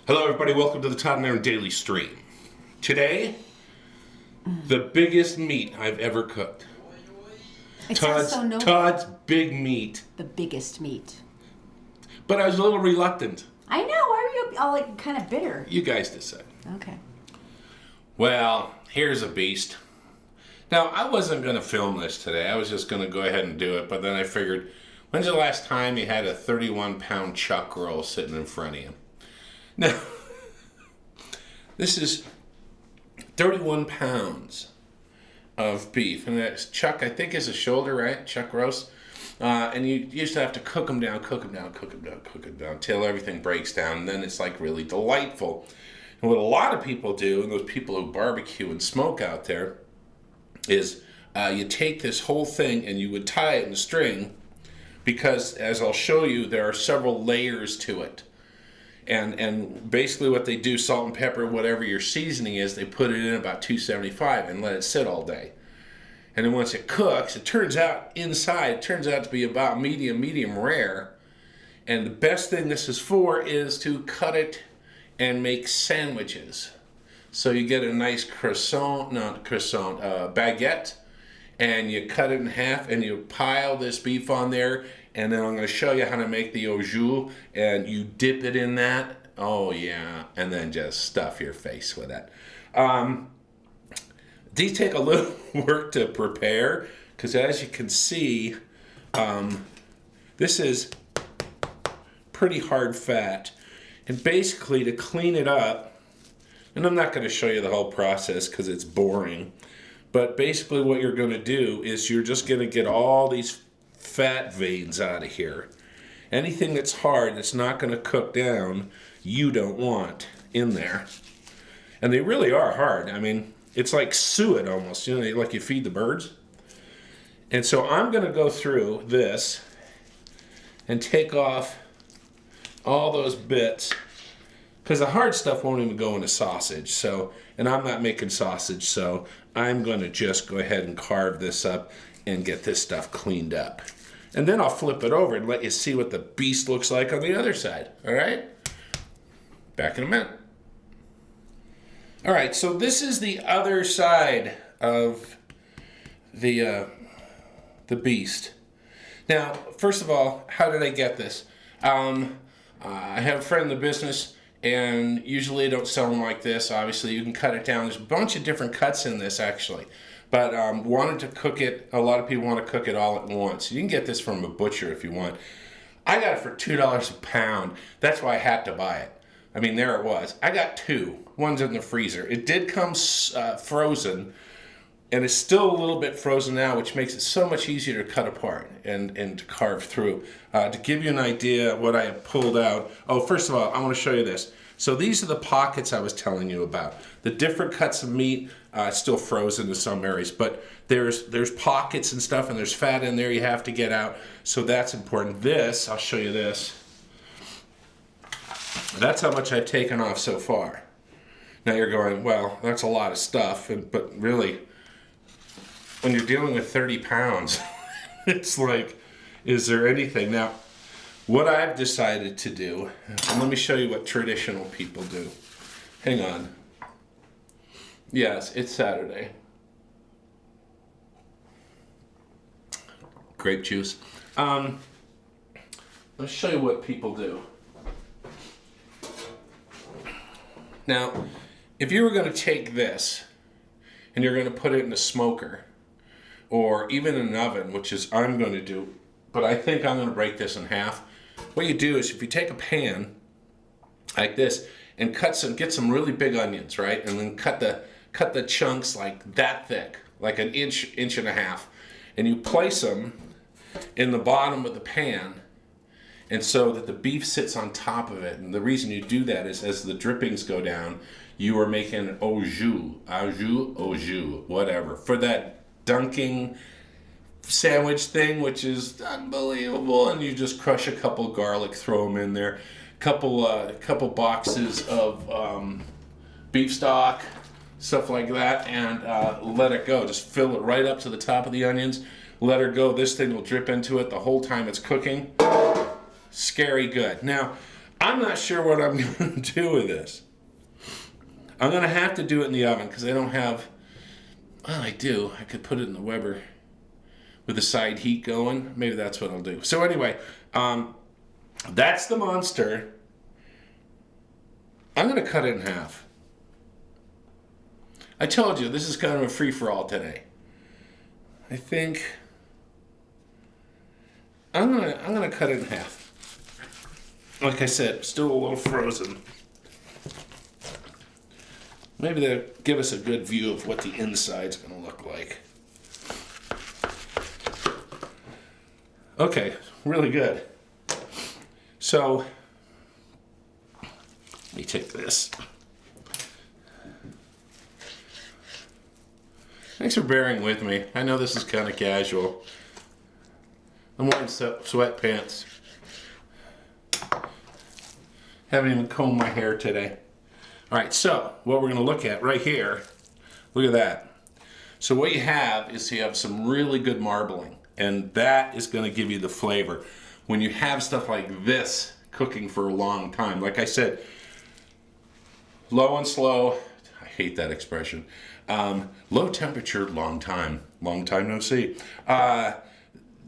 Hello everybody, welcome to the Todd and Erin Daily Stream. Today, the biggest meat I've ever cooked. It sounds so noble. Todd's big meat. The biggest meat. But I was a little reluctant. I know, why are you all like kind of bitter? You guys decide. Okay. Well, here's a beast. Now, I wasn't going to film this today. I was just going to go ahead and do it. But then I figured, when's the last time you had a 31-pound chuck roll sitting in front of you? Now, this is 31 pounds of beef. And that's chuck, I think, is a shoulder, right? Chuck roast. And you used to have to cook them down till everything breaks down. And then it's like really delightful. And what a lot of people do, and those people who barbecue and smoke out there, is you take this whole thing and you would tie it in a string, because as I'll show you, there are several layers to it. And basically what they do, salt and pepper, whatever your seasoning is, they put it in about 275 and let it sit all day. And then once it cooks, it turns out to be about medium rare. And the best thing this is for is to cut it and make sandwiches. So you get a nice baguette, and you cut it in half and you pile this beef on there. And then I'm going to show you how to make the au jus, and you dip it in that. Oh yeah, and then just stuff your face with it. These take a little work to prepare, because as you can see, this is pretty hard fat. And basically, to clean it up, and I'm not going to show you the whole process because it's boring, but basically what you're going to do is you're just going to get all these fat veins out of here. Anything that's hard, that's not going to cook down, you don't want in there. And they really are hard. I mean, it's like suet almost, you know, like you feed the birds. And so I'm going to go through this and take off all those bits, because the hard stuff won't even go into sausage. So, and I'm not making sausage, so I'm going to just go ahead and carve this up and get this stuff cleaned up. And then I'll flip it over and let you see what the beast looks like on the other side. All right? Back in a minute. All right, so this is the other side of the beast. Now, first of all, how did I get this? I have a friend in the business, and usually I don't sell them like this. Obviously, you can cut it down. There's a bunch of different cuts in this, actually. But wanted to cook it, a lot of people want to cook it all at once. You can get this from a butcher if you want. I got it for $2 a pound. That's why I had to buy it. I mean, there it was. I got two. One's in the freezer. It did come frozen, and it's still a little bit frozen now, which makes it so much easier to cut apart and to carve through. To give you an idea what I have pulled out. Oh, first of all, I want to show you this. So these are the pockets I was telling you about. The different cuts of meat, still frozen in some areas, but there's pockets and stuff, and there's fat in there you have to get out. So that's important. This, I'll show you this. That's how much I've taken off so far. Now you're going, well, that's a lot of stuff, but really, when you're dealing with 30 pounds, it's like, is there anything? Now, what I've decided to do, and let me show you what traditional people do. Hang on. Yes, it's Saturday. Grape juice. Let's show you what people do. Now, if you were going to take this and you're going to put it in a smoker or even in an oven, which is I'm going to do, but I think I'm going to break this in half. What you do is if you take a pan like this and get some really big onions, right? And then cut the chunks like that thick, like an inch and a half. And you place them in the bottom of the pan, and so that the beef sits on top of it. And the reason you do that is as the drippings go down, you are making an au jus, whatever, for that dunking sandwich thing, which is unbelievable. And you just crush a couple garlic, throw them in there, couple boxes of beef stock, stuff like that, and let it go. Just fill it right up to the top of the onions. Let her go. This thing will drip into it the whole time it's cooking. Scary good. Now, I'm not sure what I'm going to do with this. I'm going to have to do it in the oven because I don't have... Well, I do. I could put it in the Weber with the side heat going. Maybe that's what I'll do. So anyway, that's the monster. I'm going to cut it in half. I told you, this is kind of a free-for-all today. I think I'm gonna cut it in half. Like I said, still a little frozen. Maybe they'll give us a good view of what the inside's gonna look like. Okay, really good. So, let me take this. Thanks for bearing with me. I know this is kind of casual. I'm wearing sweatpants. Haven't even combed my hair today. All right, so what we're going to look at right here, look at that. So what you have is you have some really good marbling, and that is going to give you the flavor. When you have stuff like this cooking for a long time, like I said, low and slow, I hate that expression. Low temperature, long time no see.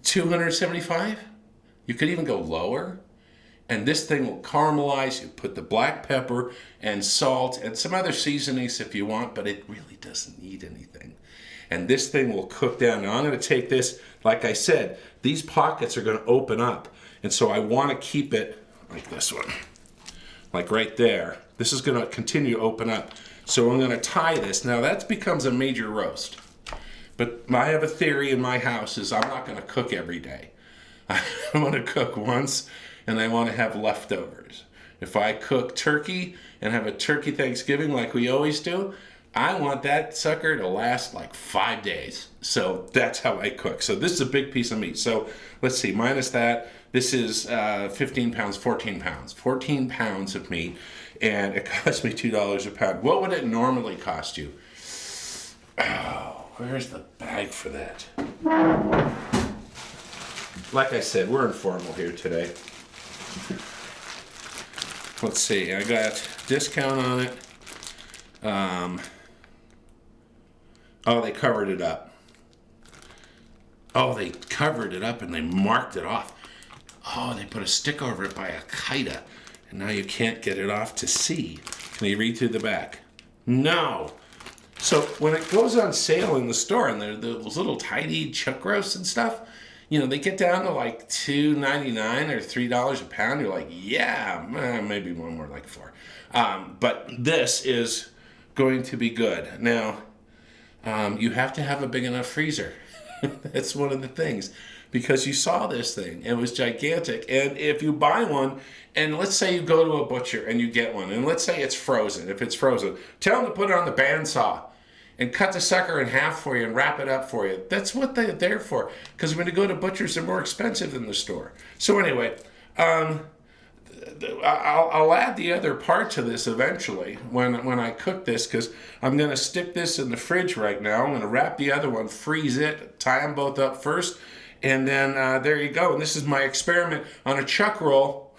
275. You could even go lower, and this thing will caramelize. You put the black pepper and salt and some other seasonings if you want, but it really doesn't need anything. And this thing will cook down. Now I'm going to take this, like I said, these pockets are going to open up, and so I want to keep it like this one, like right there. This is going to continue to open up. So I'm going to tie this. Now that becomes a major roast. But I have a theory in my house is I'm not going to cook every day. I want to cook once and I want to have leftovers. If I cook turkey and have a turkey Thanksgiving like we always do, I want that sucker to last like 5 days. So that's how I cook. So this is a big piece of meat. So let's see, minus that, this is 15 pounds, 14 pounds. 14 pounds of meat. And it cost me $2 a pound. What would it normally cost you? Oh, where's the bag for that? Like I said, we're informal here today. Let's see, I got discount on it. Oh, they covered it up. Oh, they covered it up and they marked it off. Oh, they put a stick over it by Akita. And now you can't get it off to see. Can you read through the back? No. So when it goes on sale in the store and those little tiny chuck roasts and stuff, you know, they get down to like $2.99 or $3 a pound. You're like, yeah, maybe one more, like $4. But this is going to be good. Now, you have to have a big enough freezer. That's one of the things. Because you saw this thing, it was gigantic. And if you buy one, and let's say you go to a butcher and you get one, and let's say it's frozen. If it's frozen, tell them to put it on the bandsaw and cut the sucker in half for you and wrap it up for you. That's what they're there for. Because when you go to butchers, they're more expensive than the store. So anyway, I'll add the other part to this eventually when I cook this, because I'm going to stick this in the fridge right now. I'm going to wrap the other one, freeze it, tie them both up first, and then there you go. And this is my experiment on a chuck roll.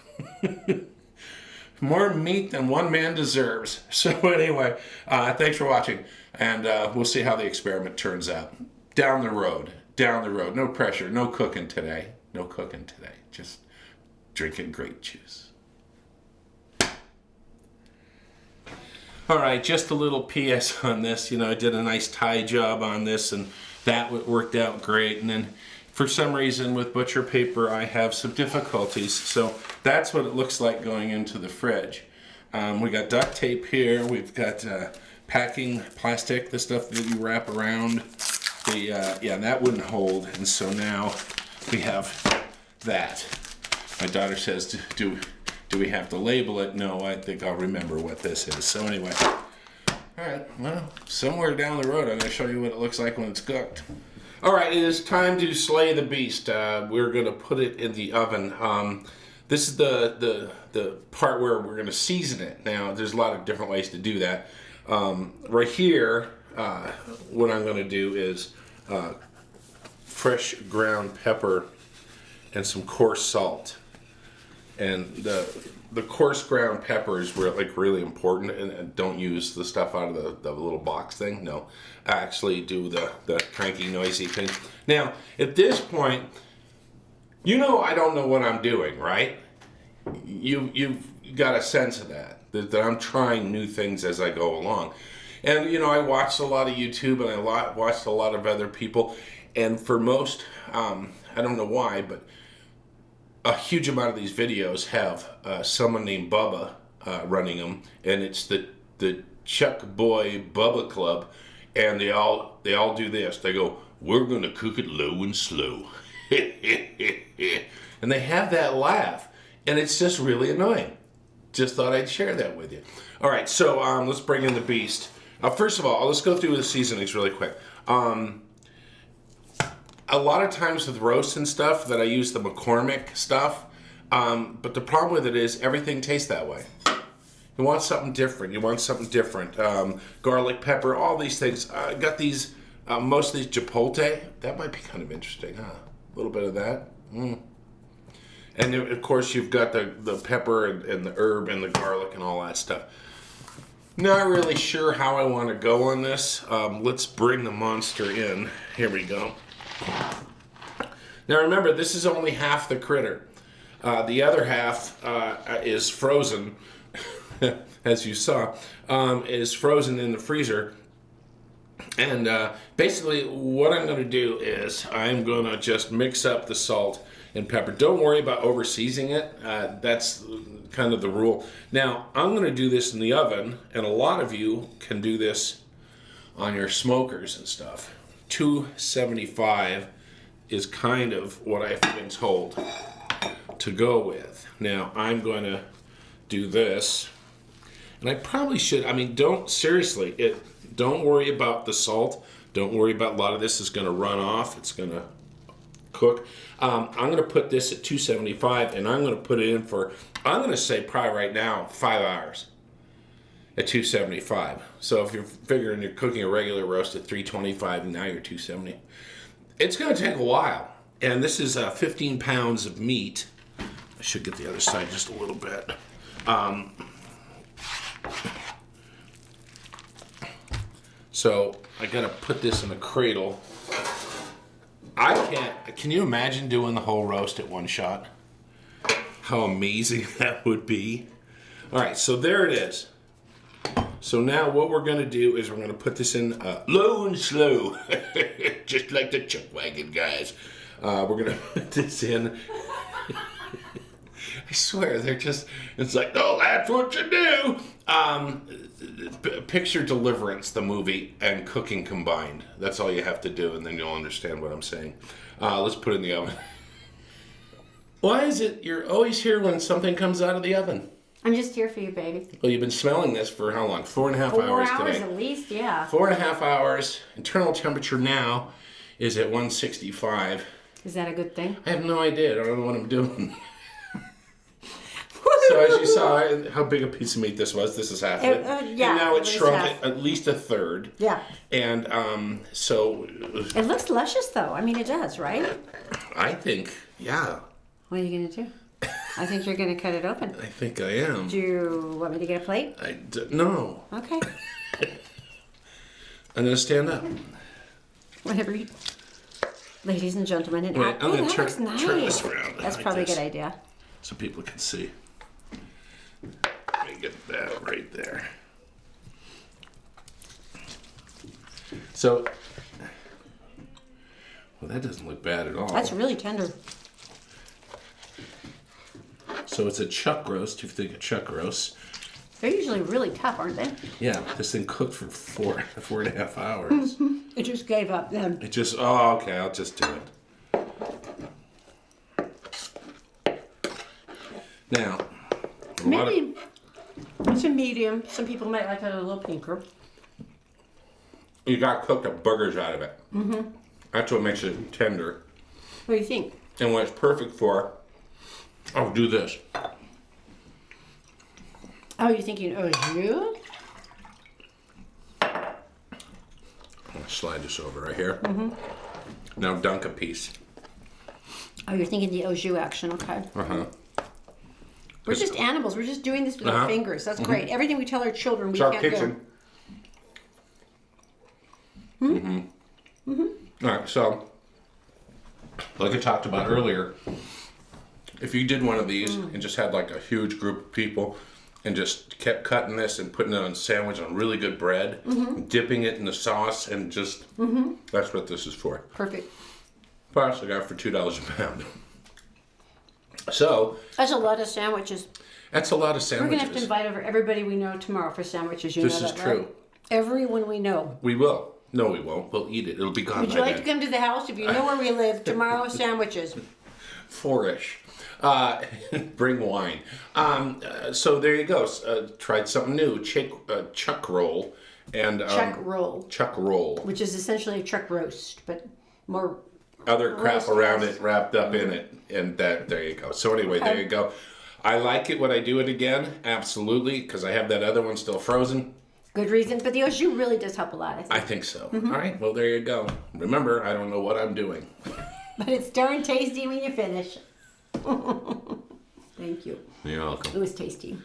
More meat than one man deserves. So anyway, thanks for watching, and we'll see how the experiment turns out. Down the road. No pressure, no cooking today. Just drinking grape juice. All right, just a little PS on this. You know, I did a nice tie job on this, and that worked out great. And then for some reason with butcher paper, I have some difficulties. So that's what it looks like going into the fridge. We got duct tape here. We've got packing plastic, the stuff that you wrap around. Yeah, that wouldn't hold. And so now we have that. My daughter says, do we have to label it? No, I think I'll remember what this is. So anyway, all right, well, somewhere down the road, I'm going to show you what it looks like when it's cooked. All right, it is time to slay the beast. We're going to put it in the oven. This is the part where we're going to season it. Now, there's a lot of different ways to do that. Right here, what I'm going to do is fresh ground pepper and some coarse salt. And the coarse ground pepper is really important, and don't use the stuff out of the little box thing. No, actually do the cranky, noisy thing. Now, at this point, I don't know what I'm doing, right? You've got a sense of that I'm trying new things as I go along. And, I watched a lot of YouTube, and I watched a lot of other people. And for most, I don't know why, but a huge amount of these videos have someone named Bubba running them. And it's the Chuck Boy Bubba Club. And they all do this. They go, "We're going to cook it low and slow." And they have that laugh. And it's just really annoying. Just thought I'd share that with you. All right, so let's bring in the beast. First of all, let's go through the seasonings really quick. A lot of times with roasts and stuff that I use the McCormick stuff, but the problem with it is everything tastes that way. You want something different. Garlic, pepper, all these things. I got these, most of these chipotle. That might be kind of interesting, huh? A little bit of that. And then, of course, you've got the pepper and the herb and the garlic and all that stuff. Not really sure how I want to go on this. Let's bring the monster in. Here we go. Now remember, this is only half the critter. The other half is frozen, as you saw, is frozen in the freezer. And basically what I'm going to do is I'm going to just mix up the salt and pepper. Don't worry about over-seasoning it. That's kind of the rule. Now, I'm going to do this in the oven, and a lot of you can do this on your smokers and stuff. 275 is kind of what I've been told to go with. Now, I'm going to do this, and I probably should, don't worry about the salt. Don't worry about, a lot of this is going to run off. It's going to cook. I'm going to put this at 275, and I'm going to put it in for, I'm going to say probably right now, 5 hours at 275. So if you're figuring you're cooking a regular roast at 325, and now you're 270, it's going to take a while. And this is 15 pounds of meat. I should get the other side just a little bit. So I got to put this in a cradle. Can you imagine doing the whole roast at one shot? How amazing that would be. All right, so there it is. So now what we're going to do is we're going to put this in low and slow, just like the chuck wagon guys. We're going to put this in. I swear, it's like, oh, that's what you do. Picture Deliverance, the movie, and cooking combined. That's all you have to do, and then you'll understand what I'm saying. Let's put it in the oven. Why is it you're always here when something comes out of the oven? I'm just here for you, baby. Well, you've been smelling this for how long? 4.5 hours today. 4 hours at least, yeah. 4.5 hours. Internal temperature now is at 165. Is that a good thing? I have no idea. I don't know what I'm doing. So as you saw, how big a piece of meat this was. This is half of it. Yeah. And now it's shrunk at least a third. Yeah. And so... It looks luscious, though. It does, right? I think, yeah. What are you going to do? I think you're going to cut it open. I think I am. Do you want me to get a plate? No. Okay. I'm going to stand up. Whatever you... Ladies and gentlemen, I'm going to turn this around. That's probably a good idea. So people can see. Let me get that right there. So, well, that doesn't look bad at all. That's really tender. So it's a chuck roast, if you think of chuck roast. They're usually really tough, aren't they? Yeah, this thing cooked for 4.5 hours. It just gave up then. Okay, I'll just do it. Now, Maybe it's a medium. Some people might like it a little pinker. You got cooked the burgers out of it. Mm-hmm. That's what makes it tender. What do you think? And what it's perfect for, I'll do this. Oh, you're thinking au jus? I'm going to slide this over right here. Mm-hmm. Now dunk a piece. Oh, you're thinking the au jus action, okay. Uh-huh. We're just animals. We're just doing this with our fingers. That's great. Everything we tell our children we It's our can't kitchen. do. All right, so like I talked about earlier, if you did one of these and just had like a huge group of people and just kept cutting this and putting it on a sandwich on really good bread, dipping it in the sauce, and just that's what this is for. Perfect. Plus, I got it for $2 a pound. So That's a lot of sandwiches. that's a lot of We're sandwiches. gonna have to invite over everybody we know tomorrow for sandwiches. You This know is that, true. right? Everyone we know. We will. No, we won't. We'll eat it. It'll be gone Would by you like to then. come to the house if you know where we live tomorrow? Sandwiches. 4-ish. Bring wine. So there you go. Tried something new. Chuck roll. And Chuck roll, Chuck roll. which is essentially a chuck roast, but more. Other crap Roast, around yes. it, wrapped up in it. And there you go. So anyway, there you go. I like it when I do it again. Absolutely. Because I have that other one still frozen. Good reason, but the au jus really does help a lot, I think. I think so. All right. Well, there you go. Remember, I don't know what I'm doing. But it's darn tasty when you finish. Thank you. You're welcome. It was tasty.